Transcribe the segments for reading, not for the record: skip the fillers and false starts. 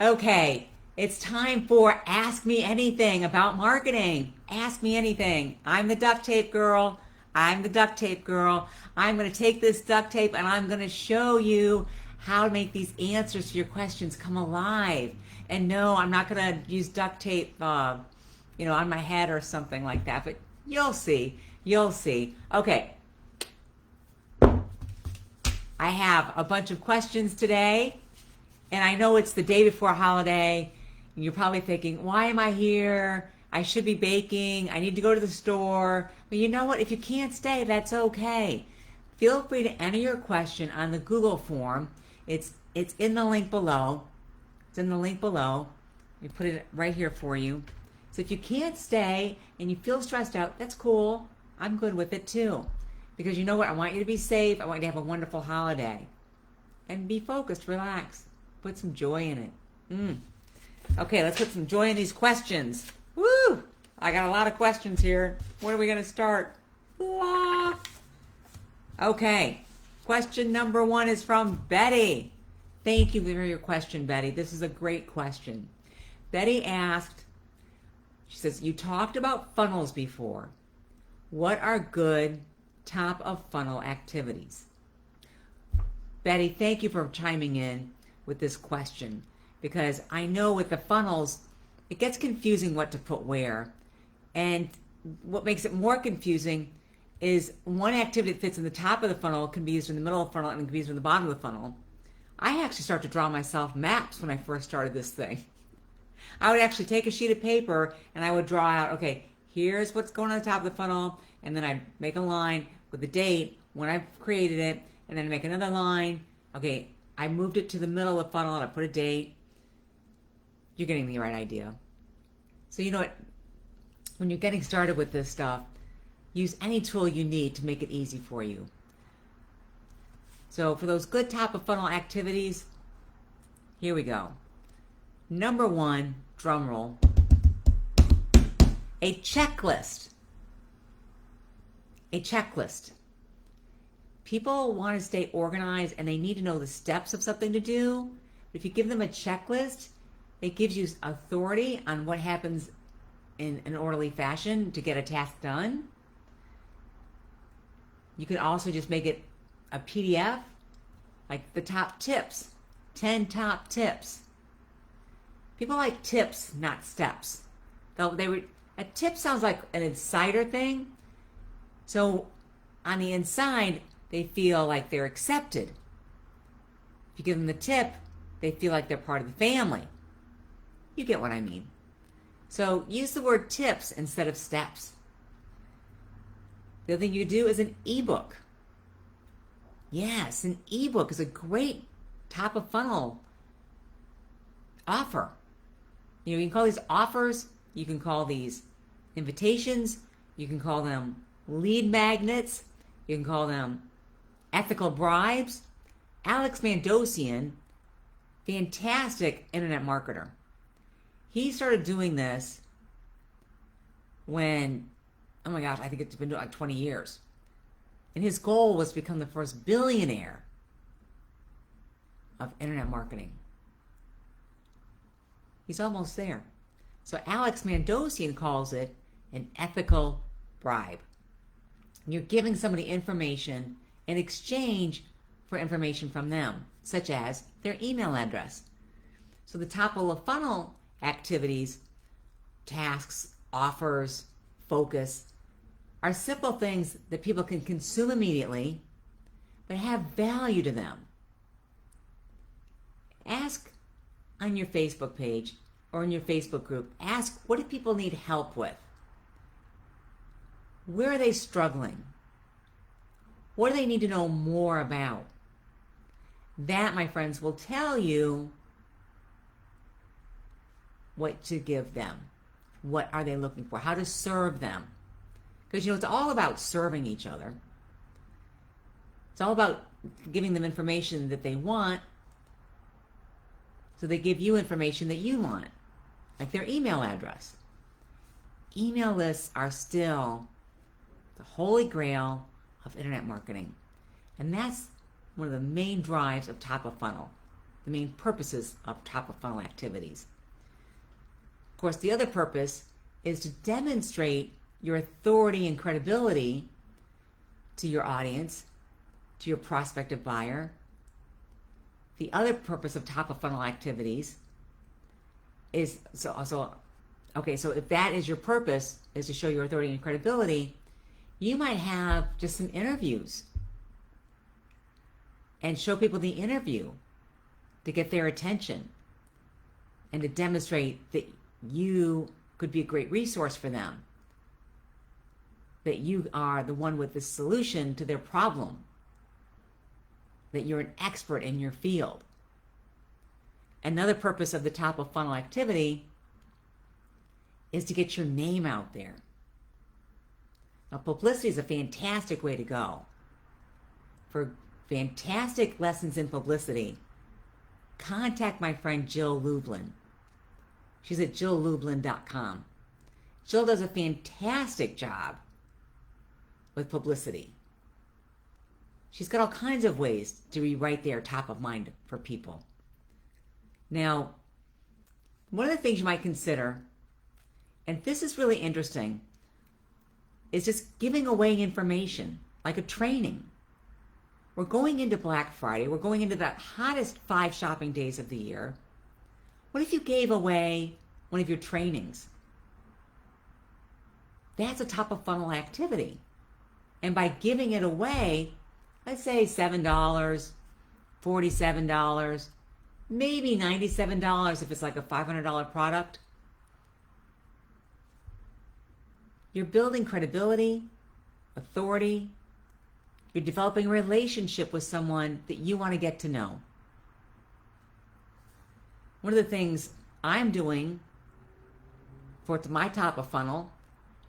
Okay, it's time for Ask Me Anything about marketing. Ask me anything. I'm the duct tape girl. I'm the duct tape girl. I'm going to take this duct tape and I'm going to show you how to make these answers to your questions come alive. And no, I'm not going to use duct tape, on my head or something like that, but you'll see. You'll see. Okay, I have a bunch of questions today. And I know it's the day before a holiday. And you're probably thinking, why am I here? I should be baking. I need to go to the store. But you know what? If you can't stay, that's okay. Feel free to enter your question on the Google form. It's in the link below. It's in the link below. We put it right here for you. So if you can't stay and you feel stressed out, that's cool. I'm good with it too. Because you know what? I want you to be safe. I want you to have a wonderful holiday. And be focused, relax. Put some joy in it. Okay, let's put some joy in these questions. Woo! I got a lot of questions here. Where are we going to start? Blah. Okay, question number 1 is from Betty. Thank you for your question, Betty. This is a great question. Betty asked, she says, you talked about funnels before. What are good top of funnel activities? Betty, thank you for chiming in with this question, because I know with the funnels, it gets confusing what to put where. And what makes it more confusing is one activity that fits in the top of the funnel can be used in the middle of the funnel and can be used in the bottom of the funnel. I actually started to draw myself maps when I first started this thing. I would actually take a sheet of paper and I would draw out, okay, here's what's going on the top of the funnel, and then I'd make a line with the date when I've created it, and then make another line. Okay, I moved it to the middle of the funnel and I put a date. You're getting the right idea. So you know what? When you're getting started with this stuff, use any tool you need to make it easy for you. So for those good top of funnel activities, here we go. Number 1, drum roll, a checklist. A checklist. People want to stay organized and they need to know the steps of something to do. But if you give them a checklist, it gives you authority on what happens in an orderly fashion to get a task done. You can also just make it a PDF, like the top tips, 10 top tips. People like tips, not steps. A tip sounds like an insider thing. So on the inside, they feel like they're accepted. If you give them the tip, they feel like they're part of the family. You get what I mean. So use the word tips instead of steps. The other thing you do is an ebook. Yes, an ebook is a great top of funnel offer. You can call these offers, you can call these invitations, you can call them lead magnets, you can call them ethical bribes. Alex Mandossian, fantastic internet marketer. He started doing this when, oh my gosh, I think it's been like 20 years. And his goal was to become the first billionaire of internet marketing. He's almost there. So Alex Mandossian calls it an ethical bribe. You're giving somebody information in exchange for information from them, such as their email address. So the top of the funnel activities, tasks, offers, focus, are simple things that people can consume immediately, but have value to them. Ask on your Facebook page or in your Facebook group, ask, what do people need help with? Where are they struggling? What do they need to know more about? That, my friends, will tell you what to give them. What are they looking for? How to serve them. Because, it's all about serving each other. It's all about giving them information that they want, so they give you information that you want, like their email address. Email lists are still the holy grail of internet marketing. And that's one of the main drives of top of funnel. the main purposes of top of funnel activities. Of course, the other purpose is to demonstrate your authority and credibility to your audience, to your prospective buyer. The other purpose of top of funnel activities is so if that is your purpose, is to show your authority and credibility, you might have just some interviews and show people the interview to get their attention and to demonstrate that you could be a great resource for them, that you are the one with the solution to their problem, that you're an expert in your field. Another purpose of the top of funnel activity is to get your name out there. Now, publicity is a fantastic way to go. For fantastic lessons in publicity, contact my friend Jill Lublin. She's at jilllublin.com. Jill does a fantastic job with publicity. She's got all kinds of ways to be right there top of mind for people. Now, one of the things you might consider, and this is really interesting, is just giving away information, like a training. We're going into Black Friday. We're going into the hottest 5 shopping days of the year. What if you gave away one of your trainings? That's a top of funnel activity. And by giving it away, let's say $7, $47, maybe $97 if it's like a $500 product, you're building credibility, authority. You're developing a relationship with someone that you want to get to know. One of the things I'm doing for my top of funnel,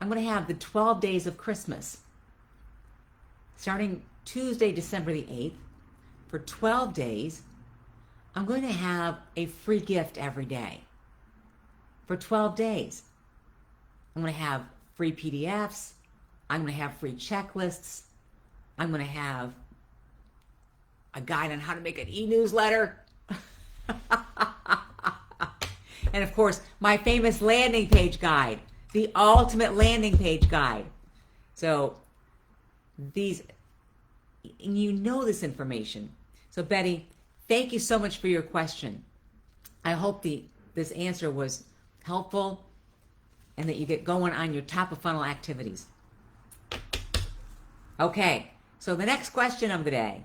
I'm going to have the 12 days of Christmas. Starting Tuesday, December the 8th, for 12 days, I'm going to have a free gift every day. For 12 days. I'm going to have free PDFs. I'm going to have free checklists. I'm going to have a guide on how to make an e-newsletter. And of course, my famous landing page guide, the ultimate landing page guide. So you know this information. So Betty, thank you so much for your question. I hope this answer was helpful and that you get going on your top of funnel activities. Okay, so the next question of the day.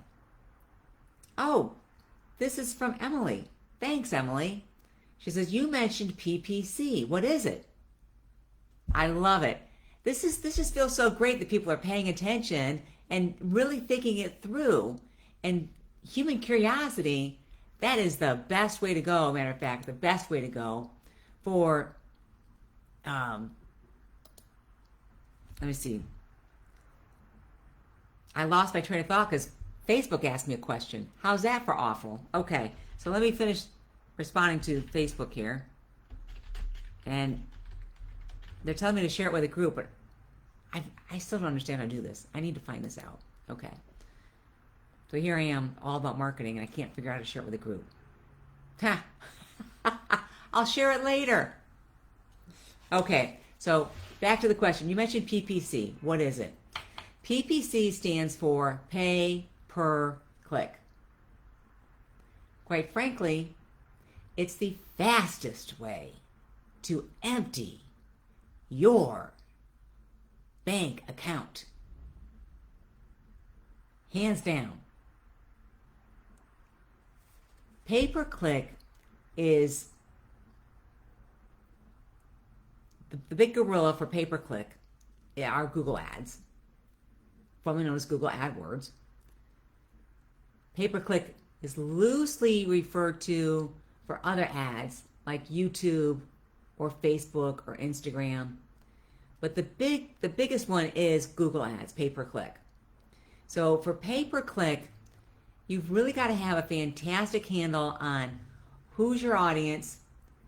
Oh, this is from Emily. Thanks, Emily. She says, you mentioned PPC. What is it? I love it. This just feels so great that people are paying attention and really thinking it through. And human curiosity, that is the best way to go. Matter of fact, the best way to go for, let me see. I lost my train of thought because Facebook asked me a question. How's that for awful? Okay, so let me finish responding to Facebook here. And they're telling me to share it with a group, but I still don't understand how to do this. I need to find this out. Okay. So here I am, all about marketing, and I can't figure out how to share it with a group. Ha! I'll share it later. Okay, so back to the question. You mentioned PPC. What is it? PPC stands for pay per click. Quite frankly, it's the fastest way to empty your bank account. Hands down. Pay per click is the big gorilla for pay per click. Are Google Ads, formerly known as Google AdWords. Pay per click is loosely referred to for other ads like YouTube or Facebook or Instagram. But the biggest one is Google Ads, pay per click. So for pay per click, you've really got to have a fantastic handle on who's your audience.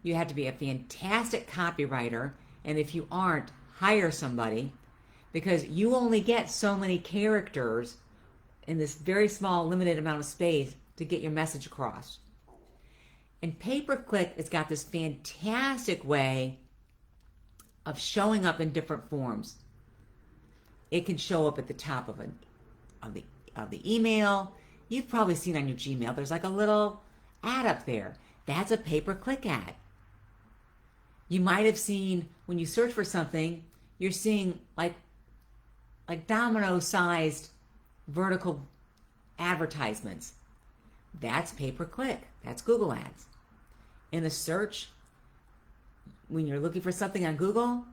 You have to be a fantastic copywriter. And if you aren't, hire somebody, because you only get so many characters in this very small, limited amount of space to get your message across. And pay-per-click has got this fantastic way of showing up in different forms. It can show up at the top of the email. You've probably seen on your Gmail, there's like a little ad up there. That's a pay-per-click ad. You might have seen when you search for something, you're seeing like domino-sized vertical advertisements. That's pay-per-click. That's Google Ads. In the search, when you're looking for something on Google,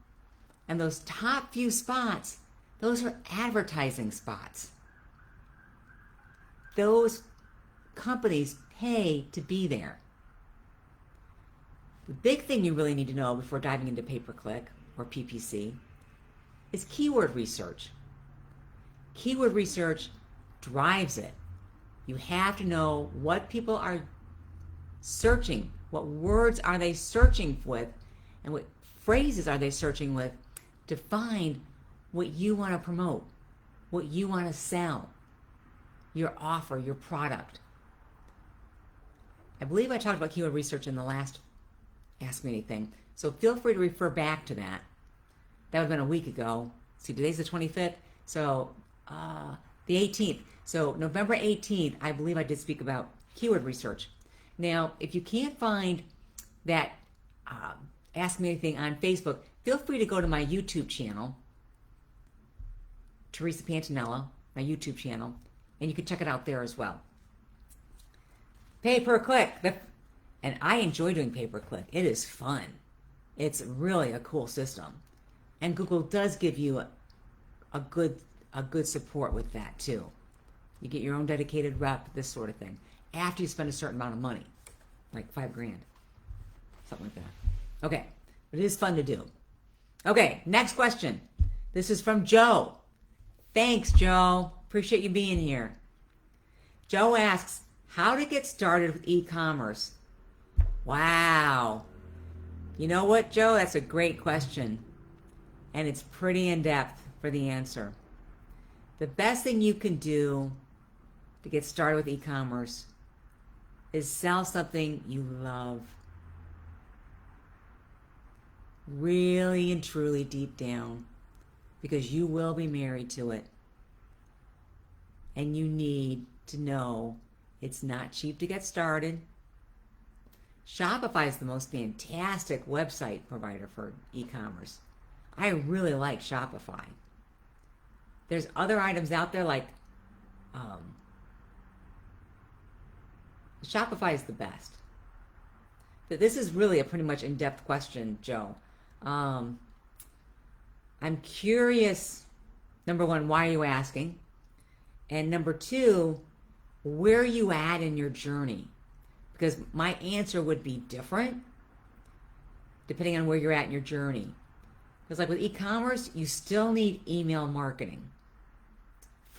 and those top few spots, those are advertising spots. Those companies pay to be there. The big thing you really need to know before diving into pay-per-click or PPC is keyword research. Keyword research drives it. You have to know what people are searching, what words are they searching with, and what phrases are they searching with to find what you want to promote, what you want to sell, your offer, your product. I believe I talked about keyword research in the last Ask Me Anything, so feel free to refer back to that. That would have been a week ago. See, today's the 25th, so the 18th. So November 18th, I believe I did speak about keyword research. Now, if you can't find that Ask Me Anything on Facebook, feel free to go to my YouTube channel, Teresa Pantanella, my YouTube channel, and you can check it out there as well. Pay-per-click. And I enjoy doing pay-per-click. It is fun. It's really a cool system. And Google does give you a good support with that too. You get your own dedicated rep, this sort of thing, after you spend a certain amount of money, like $5,000, something like that. Okay, but it is fun to do. Okay, next question. This is from Joe. Thanks, Joe. Appreciate you being here. Joe asks, how to get started with e-commerce? Wow. You know what, Joe? That's a great question. And it's pretty in-depth for the answer. The best thing you can do to get started with e-commerce is sell something you love. Really and truly deep down, because you will be married to it. And you need to know it's not cheap to get started. Shopify is the most fantastic website provider for e-commerce. I really like Shopify. There's other items out there like Shopify is the best. But this is really a pretty much in-depth question, Joe. I'm curious, number one, why are you asking? And number two, where are you at in your journey? Because my answer would be different depending on where you're at in your journey. Because like with e-commerce, you still need email marketing.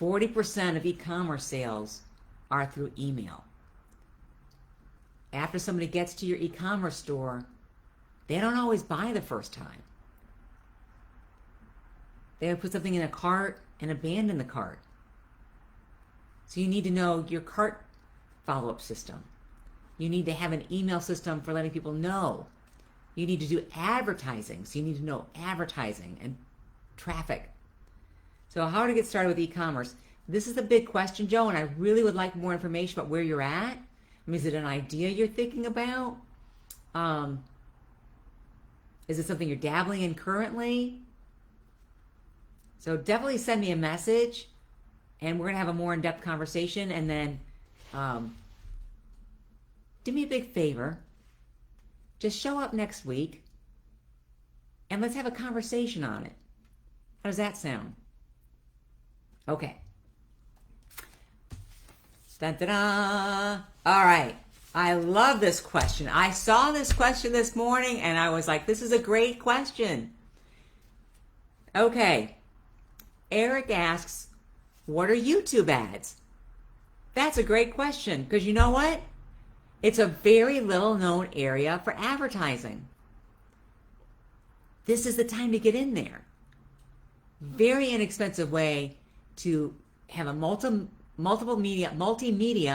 40% of e-commerce sales are through email. After somebody gets to your e-commerce store, they don't always buy the first time. They put something in a cart and abandon the cart. So you need to know your cart follow-up system. You need to have an email system for letting people know. You need to do advertising. So you need to know advertising and traffic. So how to get started with e-commerce? This is a big question, Joe, and I really would like more information about where you're at. I mean, is it an idea you're thinking about? Is it something you're dabbling in currently? So definitely send me a message, and we're going to have a more in-depth conversation. And then do me a big favor. Just show up next week, and let's have a conversation on it. How does that sound? Okay. Dun-da-da. All right. I love this question. I saw this question this morning, and I was like, this is a great question. Okay. Eric asks, what are YouTube ads? That's a great question, because you know what? It's a very little known area for advertising. This is the time to get in there. Very inexpensive way to have a multimedia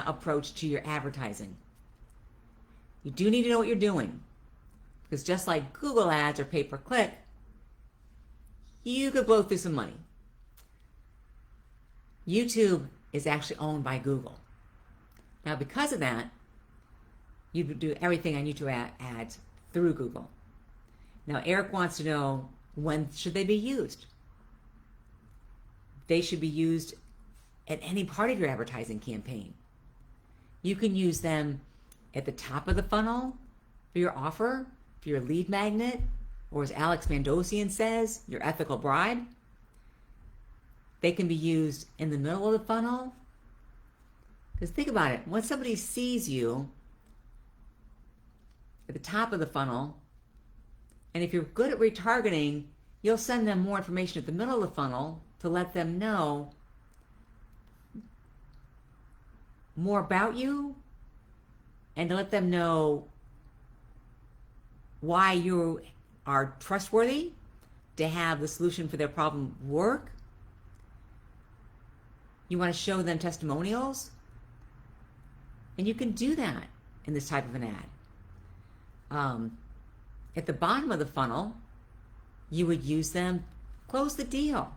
approach to your advertising. You do need to know what you're doing. Because just like Google ads or pay-per-click, you could blow through some money. YouTube is actually owned by Google. Now, because of that, you do everything on YouTube ads through Google. Now, Eric wants to know, when should they be used? They should be used at any part of your advertising campaign. You can use them at the top of the funnel for your offer, for your lead magnet, or as Alex Mandossian says, your ethical bribe. They can be used in the middle of the funnel. Because think about it, when somebody sees you at the top of the funnel, and if you're good at retargeting, you'll send them more information at the middle of the funnel to let them know more about you and to let them know why you are trustworthy to have the solution for their problem work. You want to show them testimonials, and you can do that in this type of an ad. At the bottom of the funnel, you would use them, close the deal.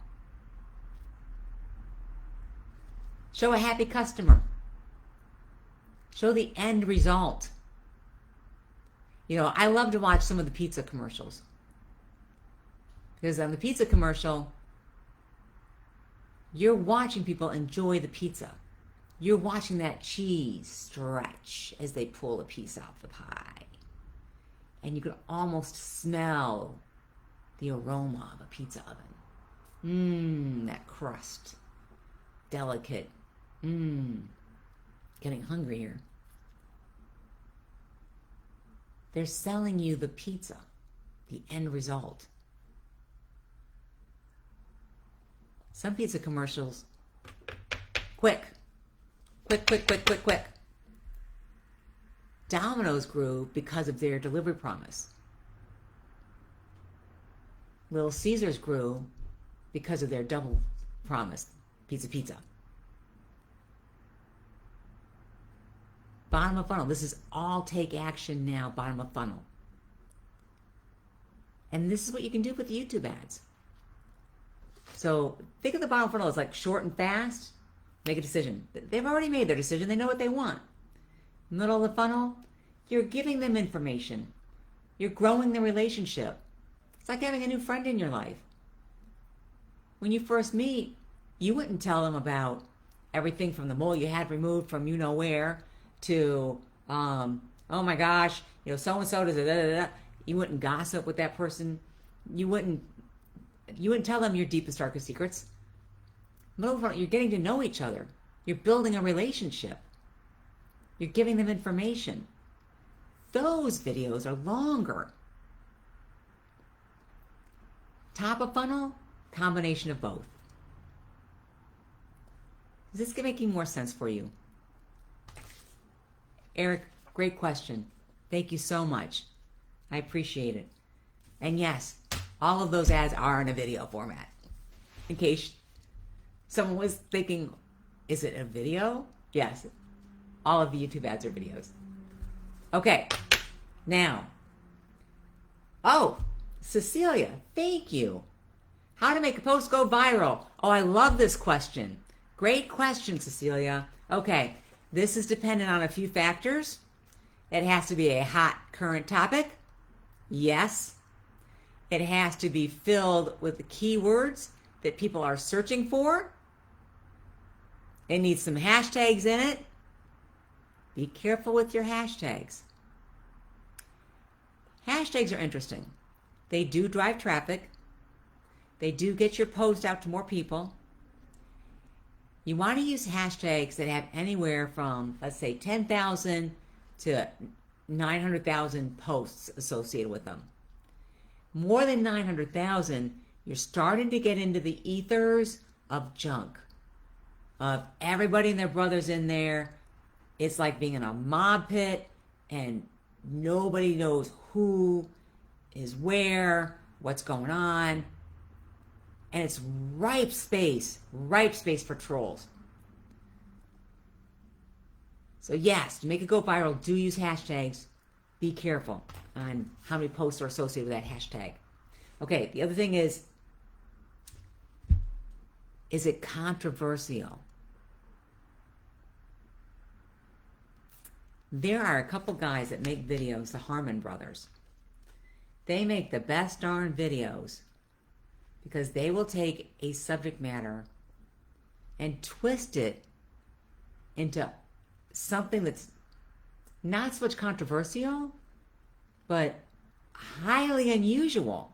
Show a happy customer. Show the end result. You know, I love to watch some of the pizza commercials. Because on the pizza commercial, you're watching people enjoy the pizza. You're watching that cheese stretch as they pull a piece off the pie. And you can almost smell the aroma of a pizza oven. That crust. Delicate. Getting hungry here. They're selling you the pizza, the end result. Some pizza commercials, quick. Domino's grew because of their delivery promise. Little Caesars grew because of their double promise, pizza. Bottom of funnel. This is all take action now, bottom of funnel. And this is what you can do with YouTube ads. So think of the bottom funnel as like short and fast. Make a decision. They've already made their decision. They know what they want. Middle of the funnel, you're giving them information. You're growing the relationship. It's like having a new friend in your life. When you first meet, you wouldn't tell them about everything from the mole you had removed from you know where to, oh my gosh, you know, so-and-so does it, You wouldn't gossip with that person. You wouldn't tell them your deepest, darkest secrets. You're getting to know each other. You're building a relationship. You're giving them information. Those videos are longer. Top of funnel, combination of both. Is this making more sense for you? Eric, great question. Thank you so much. I appreciate it. And yes, all of those ads are in a video format. In case someone was thinking, is it a video? Yes, all of the YouTube ads are videos. Okay, now, Cecilia, thank you. How to make a post go viral. Oh, I love this question. Great question, Cecilia. Okay, this is dependent on a few factors. It has to be a hot current topic. Yes. It has to be filled with the keywords that people are searching for. It needs some hashtags in it. Be careful with your hashtags. Hashtags are interesting. They do drive traffic. They do get your post out to more people. You want to use hashtags that have anywhere from, let's say, 10,000 to 900,000 posts associated with them. More than 900,000, you're starting to get into the ethers of junk, of everybody and their brothers in there. It's like being in a mob pit and nobody knows who is where, what's going on. And it's ripe space for trolls. So yes, to make it go viral, do use hashtags. be careful on how many posts are associated with that hashtag. Okay, the other thing is it controversial? There are a couple guys that make videos, the Harmon brothers. They make the best darn videos because they will take a subject matter and twist it into something that's not so much controversial, but highly unusual.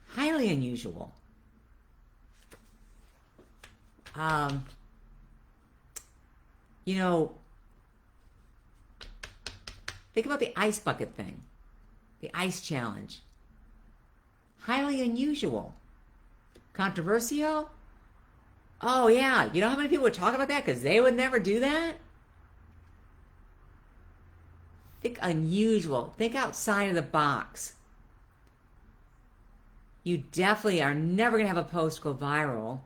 Highly unusual. You know, think about the ice bucket thing, the ice challenge. Highly unusual. Controversial? Oh, yeah. You know how many people would talk about that because they would never do that? Think unusual. Think outside of the box. You definitely are never going to have a post go viral.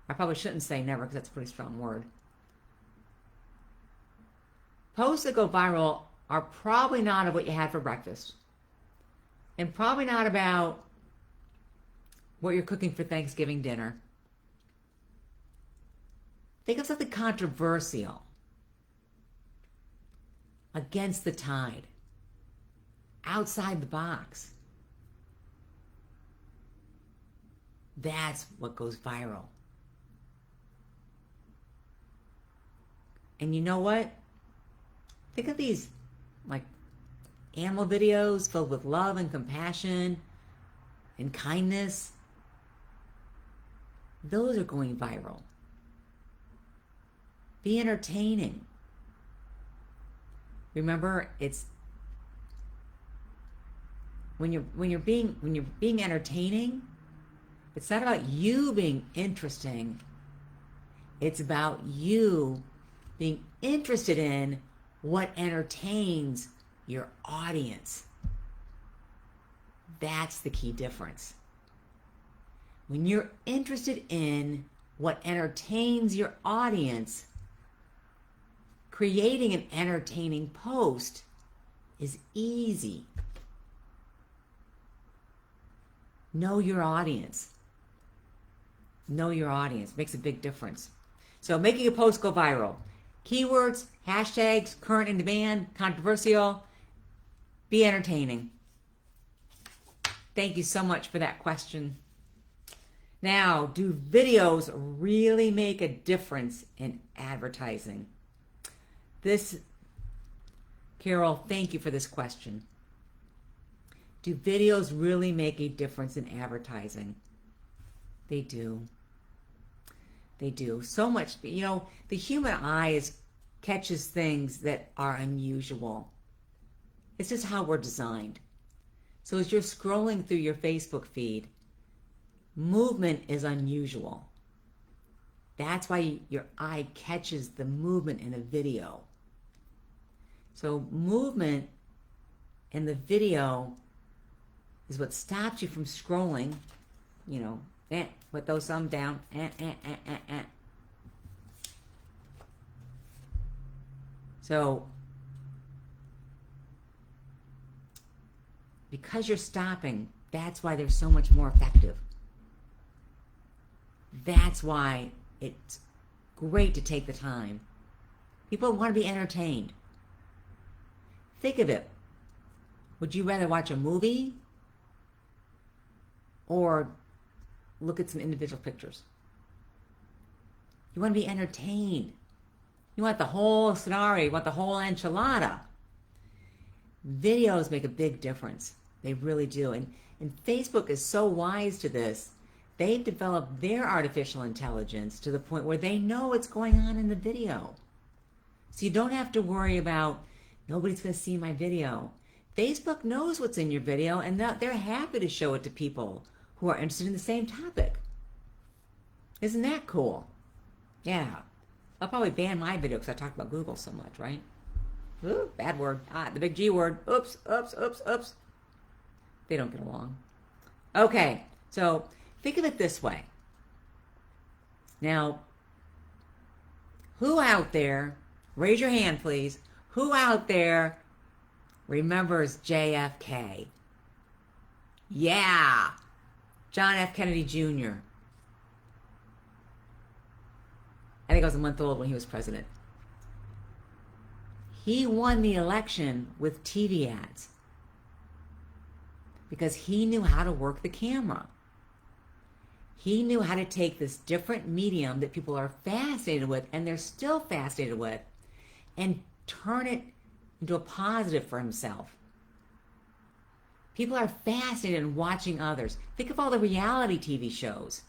I probably shouldn't say never because that's a pretty strong word. Posts that go viral are probably not of what you had for breakfast. And probably not about what you're cooking for Thanksgiving dinner. Think of something controversial. Against the tide. Outside the box. That's what goes viral. And you know what? Think of these like animal videos filled with love and compassion and kindness. Those are going viral. Be entertaining. Remember, it's when you're being entertaining, it's not about you being interesting. It's about you being interested in what entertains your audience. That's the key difference. When you're interested in what entertains your audience, creating an entertaining post is easy. Know your audience. Know your audience makes a big difference. So making a post go viral. Keywords, hashtags, current in demand, controversial, be entertaining. Thank you so much for that question. Now, do videos really make a difference in advertising? Carol, thank you for this question. Do videos really make a difference in advertising? They do. They do. So much, the human eye catches things that are unusual. It's just how we're designed. So as you're scrolling through your Facebook feed, movement is unusual. That's why your eye catches the movement in a video. So movement in the video is what stops you from scrolling, put those thumbs down, So, because you're stopping, that's why they're so much more effective. That's why it's great to take the time. People want to be entertained. Think of it. Would you rather watch a movie or look at some individual pictures? You want to be entertained. You want the whole scenario. You want the whole enchilada. Videos make a big difference. They really do. And Facebook is so wise to this. They've developed their artificial intelligence to the point where they know what's going on in the video. So you don't have to worry about nobody's going to see my video. Facebook knows what's in your video, and they're happy to show it to people who are interested in the same topic. Isn't that cool? Yeah. I'll probably ban my video because I talk about Google so much, right? Ooh, bad word. The big G word. Oops. They don't get along. Okay, so think of it this way. Now, who out there, raise your hand please, Who out there remembers JFK? Yeah, John F. Kennedy Jr. I think I was a month old when he was president. He won the election with TV ads because he knew how to work the camera. He knew how to take this different medium that people are fascinated with, and they're still fascinated with, and turn it into a positive for himself. People are fascinated in watching others. Think of all the reality TV shows.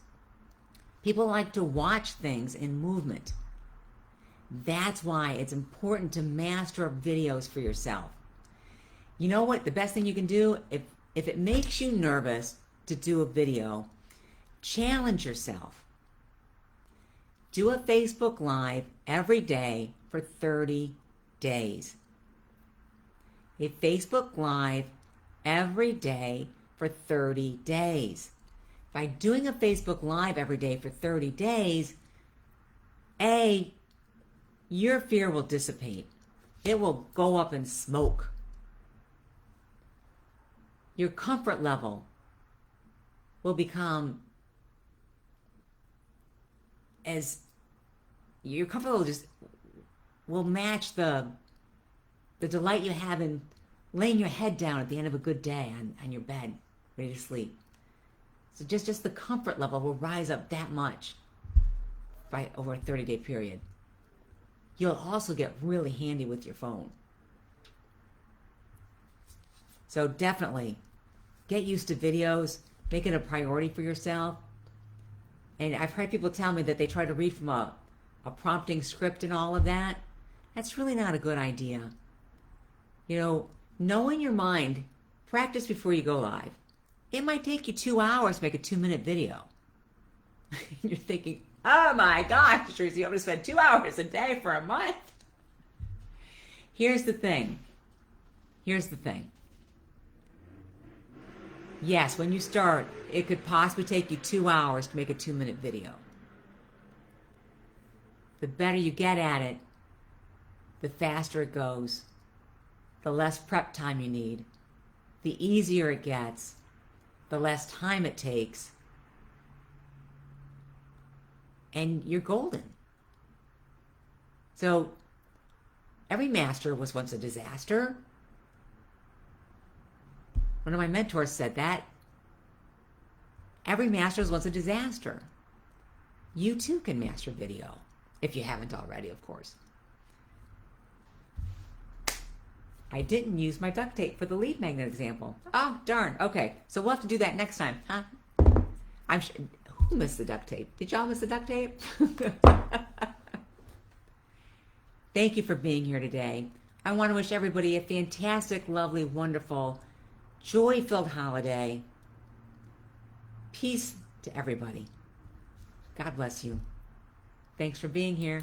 People like to watch things in movement. That's why it's important to master videos for yourself. You know what? The best thing you can do, if it makes you nervous to do a video, challenge yourself. Do a Facebook Live every day for 30 days. A Facebook Live every day for 30 days. By doing a Facebook Live every day for 30 days, your fear will dissipate. It will go up in smoke. Your comfort level will become your comfort level just will match the delight you have in laying your head down at the end of a good day on your bed, ready to sleep. So just the comfort level will rise up that much by over a 30-day period. You'll also get really handy with your phone. So definitely get used to videos, make it a priority for yourself. And I've heard people tell me that they try to read from a prompting script and all of that. That's really not a good idea. You know, know in your mind, practice before you go live. It might take you 2 hours to make a 2-minute video. You're thinking, oh my gosh, Tracy, I'm going to spend 2 hours a day for a month. Here's the thing. Yes, when you start, it could possibly take you 2 hours to make a 2-minute video. The better you get at it, the faster it goes, the less prep time you need, the easier it gets, the less time it takes, and you're golden. So, every master was once a disaster. One of my mentors said that. Every master was once a disaster. You too can master video, if you haven't already, of course. I didn't use my duct tape for the lead magnet example. Oh, darn. Okay, so we'll have to do that next time, huh? I'm sure. Who missed the duct tape? Did y'all miss the duct tape? Thank you for being here today. I want to wish everybody a fantastic, lovely, wonderful, joy-filled holiday. Peace to everybody. God bless you. Thanks for being here.